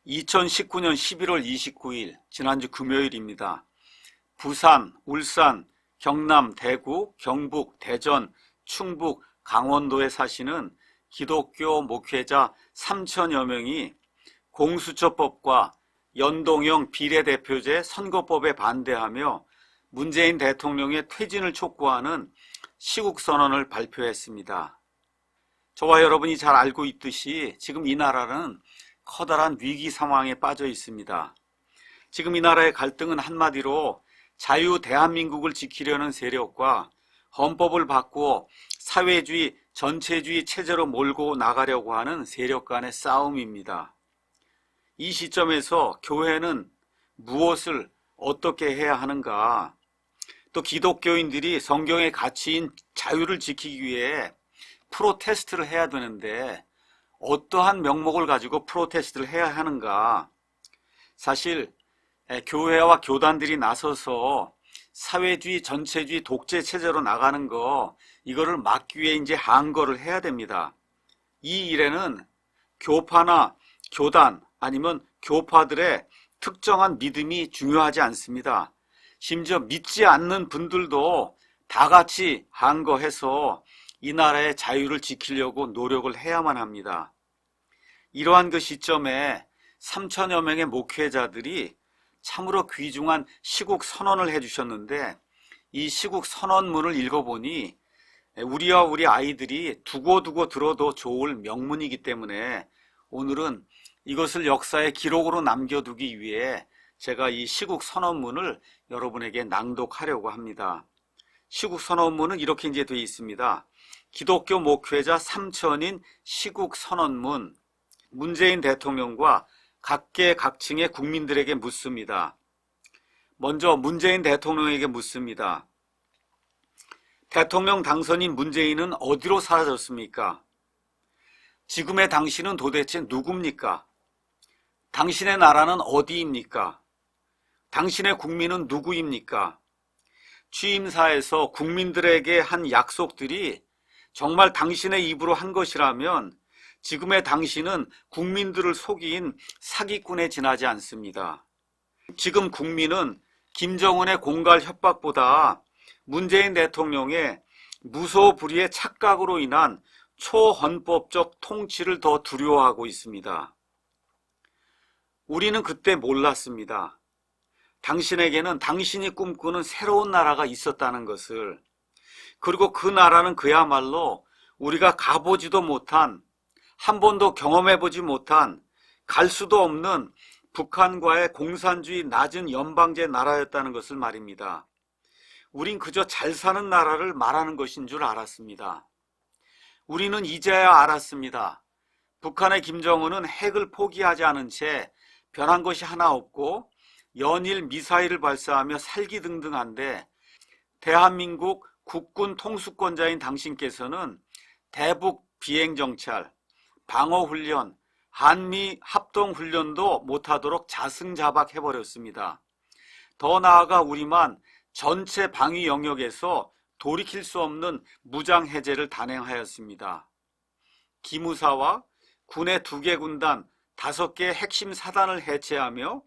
2019년 11월 29일 지난주 금요일입니다. 부산, 울산, 경남, 대구, 경북, 대전, 충북, 강원도에 사시는 기독교 목회자 3천여 명이 공수처법과 연동형 비례대표제 선거법에 반대하며 문재인 대통령의 퇴진을 촉구하는 시국선언을 발표했습니다. 저와 여러분이 잘 알고 있듯이 지금 이 나라는 커다란 위기 상황에 빠져 있습니다. 지금 이 나라의 갈등은 한마디로 자유 대한민국을 지키려는 세력과 헌법을 바꾸어 사회주의, 전체주의 체제로 몰고 나가려고 하는 세력 간의 싸움입니다. 이 시점에서 교회는 무엇을 어떻게 해야 하는가? 또 기독교인들이 성경의 가치인 자유를 지키기 위해 프로테스트를 해야 되는데 어떠한 명목을 가지고 프로테스트를 해야 하는가? 사실 교회와 교단들이 나서서 사회주의, 전체주의, 독재 체제로 나가는 거 이거를 막기 위해 이제 항거를 해야 됩니다. 이 일에는 교파나 교단 아니면 교파들의 특정한 믿음이 중요하지 않습니다. 심지어 믿지 않는 분들도 다 같이 항거해서 이 나라의 자유를 지키려고 노력을 해야만 합니다. 이러한 그 시점에 3천여 명의 목회자들이 참으로 귀중한 시국 선언을 해주셨는데 이 시국 선언문을 읽어보니 우리와 우리 아이들이 두고두고 들어도 좋을 명문이기 때문에 오늘은 이것을 역사의 기록으로 남겨두기 위해 제가 이 시국 선언문을 여러분에게 낭독하려고 합니다. 시국 선언문은 이렇게 이제 되어 있습니다. 기독교 목회자 3천인 시국 선언문, 문재인 대통령과 각계각층의 국민들에게 묻습니다. 먼저 문재인 대통령에게 묻습니다. 대통령 당선인 문재인은 어디로 사라졌습니까? 지금의 당신은 도대체 누굽니까? 당신의 나라는 어디입니까? 당신의 국민은 누구입니까? 취임사에서 국민들에게 한 약속들이 정말 당신의 입으로 한 것이라면 지금의 당신은 국민들을 속인 사기꾼에 지나지 않습니다. 지금 국민은 김정은의 공갈 협박보다 문재인 대통령의 무소불위의 착각으로 인한 초헌법적 통치를 더 두려워하고 있습니다. 우리는 그때 몰랐습니다. 당신에게는 당신이 꿈꾸는 새로운 나라가 있었다는 것을, 그리고 그 나라는 그야말로 우리가 가보지도 못한, 한 번도 경험해보지 못한, 갈 수도 없는 북한과의 공산주의 낮은 연방제 나라였다는 것을 말입니다. 우린 그저 잘 사는 나라를 말하는 것인 줄 알았습니다. 우리는 이제야 알았습니다. 북한의 김정은은 핵을 포기하지 않은 채 변한 것이 하나 없고 연일 미사일을 발사하며 살기등등한데 대한민국 국군 통수권자인 당신께서는 대북 비행정찰, 방어훈련, 한미 합동훈련도 못하도록 자승자박해버렸습니다. 더 나아가 우리만 전체 방위 영역에서 돌이킬 수 없는 무장해제를 단행하였습니다. 기무사와 군의 2개 군단, 5개 핵심 사단을 해체하며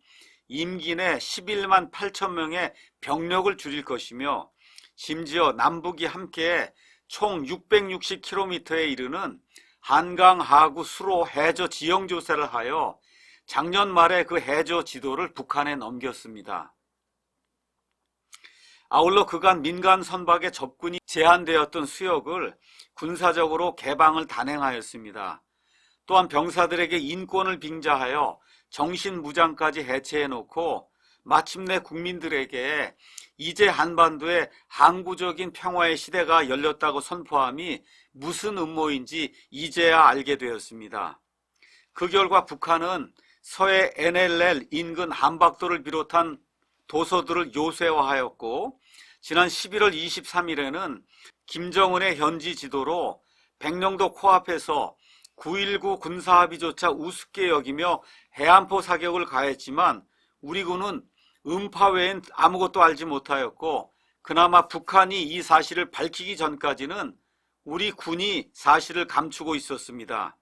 임기 내 11만 8천 명의 병력을 줄일 것이며 심지어 남북이 함께 총 660km에 이르는 한강 하구 수로 해저 지형 조사를 하여 작년 말에 그 해저 지도를 북한에 넘겼습니다. 아울러 그간 민간 선박의 접근이 제한되었던 수역을 군사적으로 개방을 단행하였습니다. 또한 병사들에게 인권을 빙자하여 정신무장까지 해체해놓고 마침내 국민들에게 이제 한반도에 항구적인 평화의 시대가 열렸다고 선포함이 무슨 음모인지 이제야 알게 되었습니다. 그 결과 북한은 서해 NLL 인근 한박도를 비롯한 도서들을 요새화하였고 지난 11월 23일에는 김정은의 현지 지도로 백령도 코앞에서 9.19 군사합의조차 우습게 여기며 해안포 사격을 가했지만 우리 군은 음파 외엔 아무것도 알지 못하였고 그나마 북한이 이 사실을 밝히기 전까지는 우리 군이 사실을 감추고 있었습니다.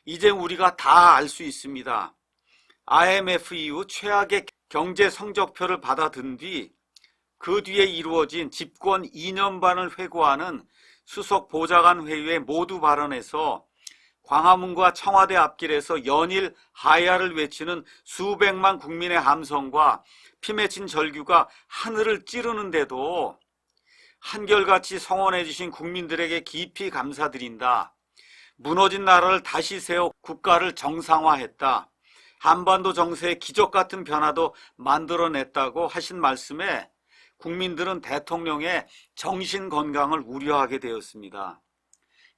이제 우리가 다 알 수 있습니다. IMF 이후 최악의 경제 성적표를 받아든 뒤 그 뒤에 이루어진 집권 2년 반을 회고하는 수석 보좌관 회의에 모두 발언해서 광화문과 청와대 앞길에서 연일 하야를 외치는 수백만 국민의 함성과 피 맺힌 절규가 하늘을 찌르는데도 한결같이 성원해 주신 국민들에게 깊이 감사드린다. 무너진 나라를 다시 세워 국가를 정상화했다. 한반도 정세의 기적 같은 변화도 만들어냈다고 하신 말씀에 국민들은 대통령의 정신 건강을 우려하게 되었습니다.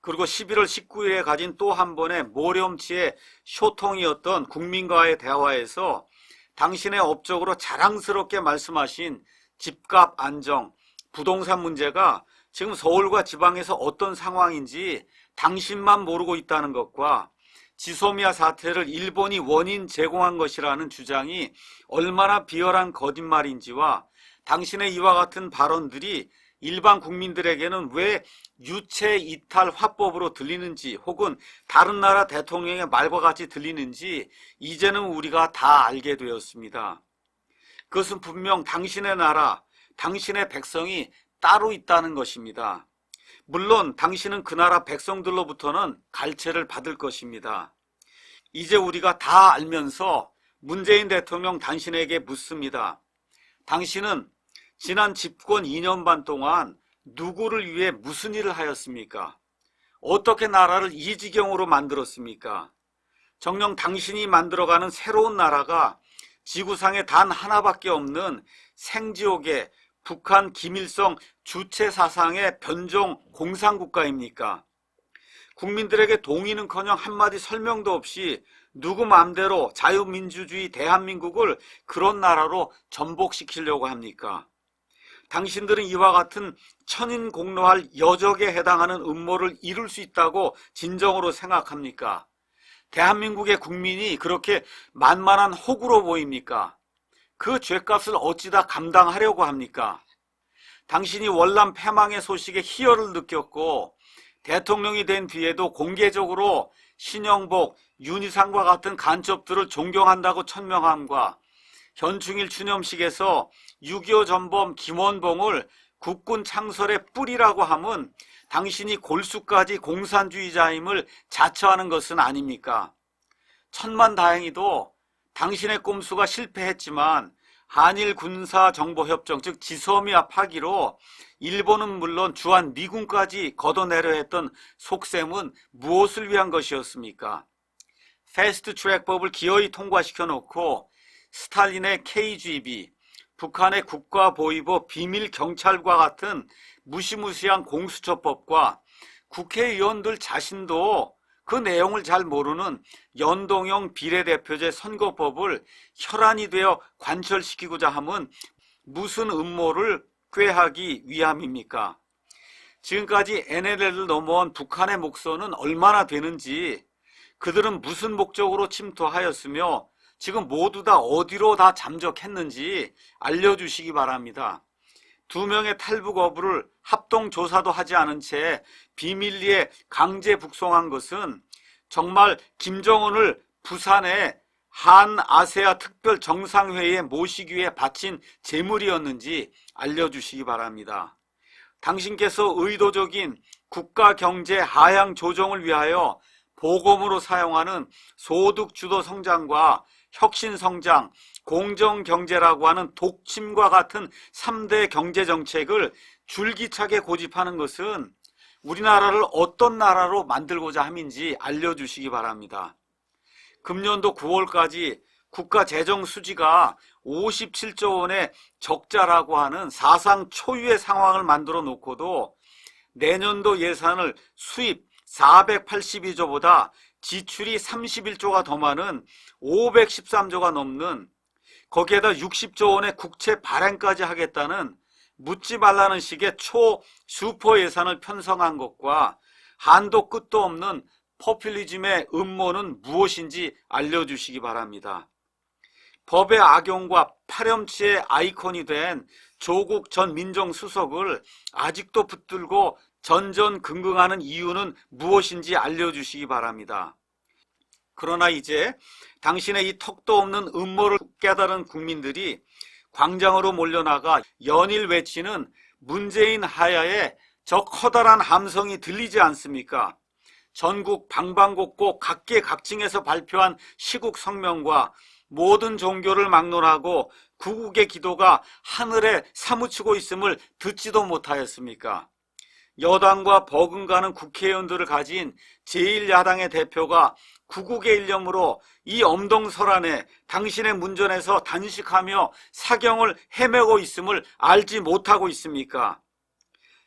그리고 11월 19일에 가진 또 한 번의 모렴치의 소통이었던 국민과의 대화에서 당신의 업적으로 자랑스럽게 말씀하신 집값 안정, 부동산 문제가 지금 서울과 지방에서 어떤 상황인지 당신만 모르고 있다는 것과 지소미아 사태를 일본이 원인 제공한 것이라는 주장이 얼마나 비열한 거짓말인지와 당신의 이와 같은 발언들이 일반 국민들에게는 왜 유체 이탈 화법으로 들리는지 혹은 다른 나라 대통령의 말과 같이 들리는지 이제는 우리가 다 알게 되었습니다. 그것은 분명 당신의 나라, 당신의 백성이 따로 있다는 것입니다. 물론 당신은 그 나라 백성들로부터는 갈채를 받을 것입니다. 이제 우리가 다 알면서 문재인 대통령 당신에게 묻습니다. 당신은 지난 집권 2년 반 동안 누구를 위해 무슨 일을 하였습니까? 어떻게 나라를 이 지경으로 만들었습니까? 정녕 당신이 만들어가는 새로운 나라가 지구상에 단 하나밖에 없는 생지옥의 북한 김일성 주체 사상의 변종 공산국가입니까? 국민들에게 동의는커녕 한마디 설명도 없이 누구 마음대로 자유민주주의 대한민국을 그런 나라로 전복시키려고 합니까? 당신들은 이와 같은 천인공노할 여적에 해당하는 음모를 이룰 수 있다고 진정으로 생각합니까? 대한민국의 국민이 그렇게 만만한 호구로 보입니까? 그 죄값을 어찌다 감당하려고 합니까? 당신이 월남 패망의 소식에 희열을 느꼈고 대통령이 된 뒤에도 공개적으로 신영복, 윤희상과 같은 간첩들을 존경한다고 천명함과 현충일 추념식에서 6.25 전범 김원봉을 국군 창설의 뿌리라고 함은 당신이 골수까지 공산주의자임을 자처하는 것은 아닙니까? 천만다행히도 당신의 꼼수가 실패했지만 한일 군사정보협정 즉 지소미아 파기로 일본은 물론 주한 미군까지 걷어내려 했던 속셈은 무엇을 위한 것이었습니까? 패스트트랙법을 기어이 통과시켜 놓고 스탈린의 KGB, 북한의 국가보위부 비밀경찰과 같은 무시무시한 공수처법과 국회의원들 자신도 그 내용을 잘 모르는 연동형 비례대표제 선거법을 혈안이 되어 관철시키고자 함은 무슨 음모를 꾀하기 위함입니까? 지금까지 NLL을 넘어온 북한의 목소는 얼마나 되는지, 그들은 무슨 목적으로 침투하였으며 지금 모두 다 어디로 다 잠적했는지 알려주시기 바랍니다. 2명의 탈북 어부를 합동조사도 하지 않은 채 비밀리에 강제 북송한 것은 정말 김정은을 부산에 한아세아 특별 정상회의에 모시기 위해 바친 재물이었는지 알려주시기 바랍니다. 당신께서 의도적인 국가 경제 하향 조정을 위하여 보검으로 사용하는 소득주도 성장과 혁신성장, 공정경제라고 하는 독침과 같은 3대 경제정책을 줄기차게 고집하는 것은 우리나라를 어떤 나라로 만들고자 함인지 알려주시기 바랍니다. 금년도 9월까지 국가 재정 수지가 57조 원의 적자라고 하는 사상 초유의 상황을 만들어 놓고도 내년도 예산을 수입 482조보다 지출이 31조가 더 많은 513조가 넘는, 거기에다 60조 원의 국채 발행까지 하겠다는 묻지 말라는 식의 슈퍼 예산을 편성한 것과 한도 끝도 없는 포퓰리즘의 음모는 무엇인지 알려주시기 바랍니다. 법의 악용과 파렴치의 아이콘이 된 조국 전 민정수석을 아직도 붙들고 전전긍긍하는 이유는 무엇인지 알려주시기 바랍니다. 그러나 이제 당신의 이 턱도 없는 음모를 깨달은 국민들이 광장으로 몰려나가 연일 외치는 문재인 하야의 저 커다란 함성이 들리지 않습니까? 전국 방방곡곡 각계각층에서 발표한 시국 성명과 모든 종교를 막론하고 구국의 기도가 하늘에 사무치고 있음을 듣지도 못하였습니까? 여당과 버금가는 국회의원들을 가진 제1야당의 대표가 구국의 일념으로 이 엄동설안에 당신의 문전에서 단식하며 사경을 헤매고 있음을 알지 못하고 있습니까?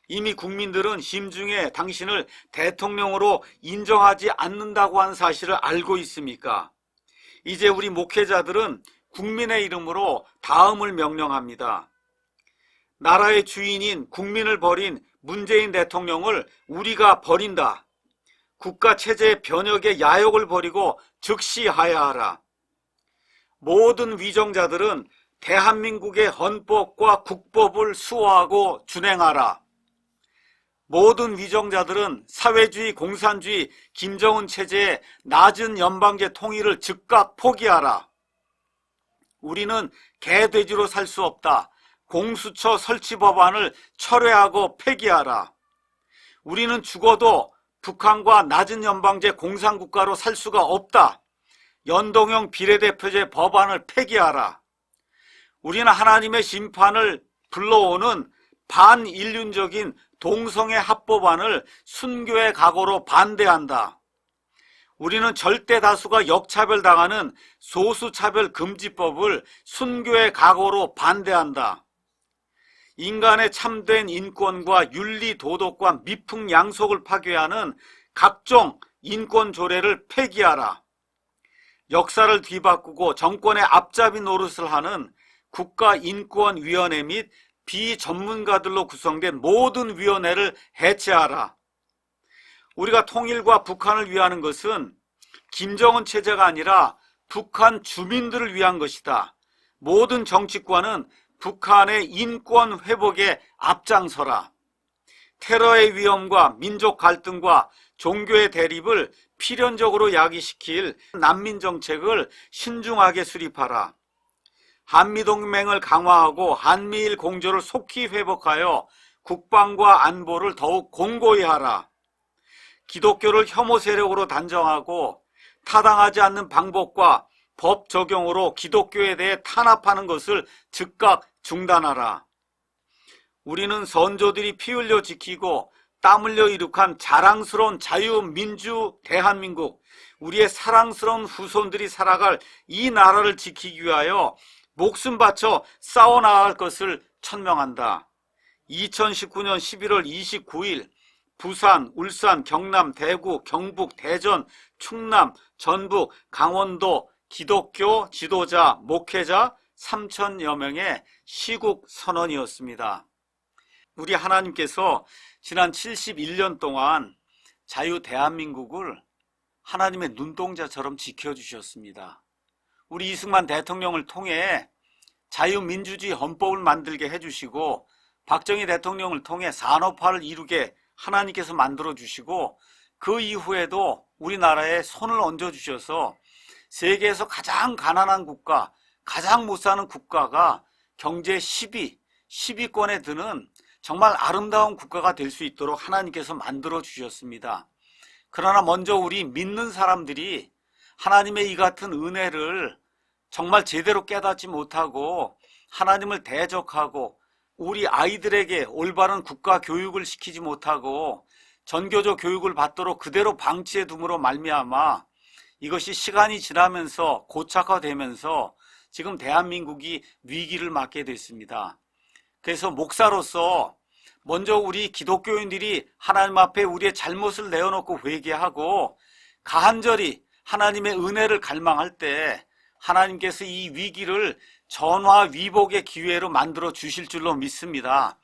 이미 국민들은 심중에 당신을 대통령으로 인정하지 않는다고 하는 사실을 알고 있습니까? 이제 우리 목회자들은 국민의 이름으로 다음을 명령합니다. 나라의 주인인 국민을 버린 문재인 대통령을 우리가 버린다. 국가체제의 변혁의 야욕을 버리고 즉시 하야하라. 모든 위정자들은 대한민국의 헌법과 국법을 수호하고 준행하라. 모든 위정자들은 사회주의, 공산주의, 김정은 체제의 낮은 연방제 통일을 즉각 포기하라. 우리는 개돼지로 살 수 없다. 공수처 설치 법안을 철회하고 폐기하라. 우리는 죽어도 북한과 낮은 연방제 공산국가로 살 수가 없다. 연동형 비례대표제 법안을 폐기하라. 우리는 하나님의 심판을 불러오는 반인륜적인 동성애 합법안을 순교의 각오로 반대한다. 우리는 절대 다수가 역차별당하는 소수차별금지법을 순교의 각오로 반대한다. 인간의 참된 인권과 윤리 도덕과 미풍양속을 파괴하는 각종 인권 조례를 폐기하라. 역사를 뒤바꾸고 정권의 앞잡이 노릇을 하는 국가인권위원회 및 비전문가들로 구성된 모든 위원회를 해체하라. 우리가 통일과 북한을 위하는 것은 김정은 체제가 아니라 북한 주민들을 위한 것이다. 모든 정치권은 북한의 인권 회복에 앞장서라. 테러의 위험과 민족 갈등과 종교의 대립을 필연적으로 야기시킬 난민 정책을 신중하게 수립하라. 한미동맹을 강화하고 한미일 공조를 속히 회복하여 국방과 안보를 더욱 공고히 하라. 기독교를 혐오 세력으로 단정하고 타당하지 않는 방법과 법 적용으로 기독교에 대해 탄압하는 것을 즉각 중단하라. 우리는 선조들이 피 흘려 지키고 땀 흘려 이룩한 자랑스러운 자유민주 대한민국, 우리의 사랑스러운 후손들이 살아갈 이 나라를 지키기 위하여 목숨 바쳐 싸워나갈 것을 천명한다. 2019년 11월 29일 부산, 울산, 경남, 대구, 경북, 대전, 충남, 전북, 강원도 기독교 지도자, 목회자 3,000여 명의 시국 선언이었습니다. 우리 하나님께서 지난 71년 동안 자유 대한민국을 하나님의 눈동자처럼 지켜주셨습니다. 우리 이승만 대통령을 통해 자유민주주의 헌법을 만들게 해주시고 박정희 대통령을 통해 산업화를 이루게 하나님께서 만들어주시고 그 이후에도 우리나라에 손을 얹어주셔서 세계에서 가장 가난한 국가, 가장 못 사는 국가가 경제 10위권에 드는 정말 아름다운 국가가 될 수 있도록 하나님께서 만들어주셨습니다. 그러나 먼저 우리 믿는 사람들이 하나님의 이 같은 은혜를 정말 제대로 깨닫지 못하고 하나님을 대적하고 우리 아이들에게 올바른 국가 교육을 시키지 못하고 전교조 교육을 받도록 그대로 방치해 둠으로 말미암아 이것이 시간이 지나면서 고착화되면서 지금 대한민국이 위기를 맞게 됐습니다. 그래서 목사로서 먼저 우리 기독교인들이 하나님 앞에 우리의 잘못을 내어놓고 회개하고 간절히 하나님의 은혜를 갈망할 때 하나님께서 이 위기를 전화위복의 기회로 만들어 주실 줄로 믿습니다.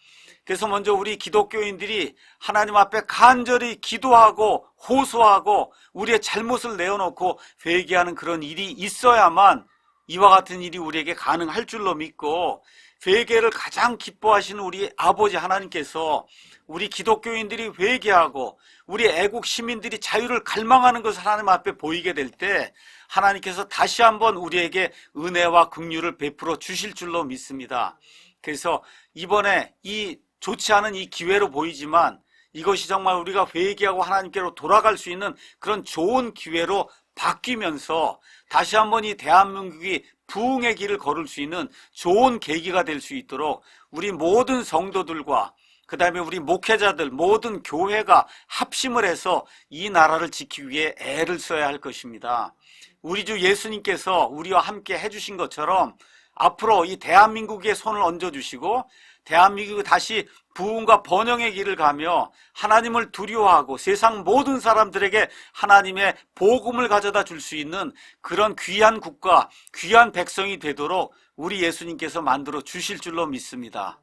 그래서 먼저 우리 기독교인들이 하나님 앞에 간절히 기도하고 호소하고 우리의 잘못을 내어놓고 회개하는 그런 일이 있어야만 이와 같은 일이 우리에게 가능할 줄로 믿고 회개를 가장 기뻐하시는 우리 아버지 하나님께서 우리 기독교인들이 회개하고 우리 애국 시민들이 자유를 갈망하는 것을 하나님 앞에 보이게 될 때 하나님께서 다시 한번 우리에게 은혜와 긍휼을 베풀어 주실 줄로 믿습니다. 그래서 이번에 이 좋지 않은 이 기회로 보이지만 이것이 정말 우리가 회개하고 하나님께로 돌아갈 수 있는 그런 좋은 기회로 바뀌면서 다시 한번 이 대한민국이 부흥의 길을 걸을 수 있는 좋은 계기가 될 수 있도록 우리 모든 성도들과 그 다음에 우리 목회자들 모든 교회가 합심을 해서 이 나라를 지키기 위해 애를 써야 할 것입니다. 우리 주 예수님께서 우리와 함께 해주신 것처럼 앞으로 이 대한민국에 손을 얹어주시고 대한민국이 다시 부흥과 번영의 길을 가며 하나님을 두려워하고 세상 모든 사람들에게 하나님의 복음을 가져다 줄 수 있는 그런 귀한 국가, 귀한 백성이 되도록 우리 예수님께서 만들어 주실 줄로 믿습니다.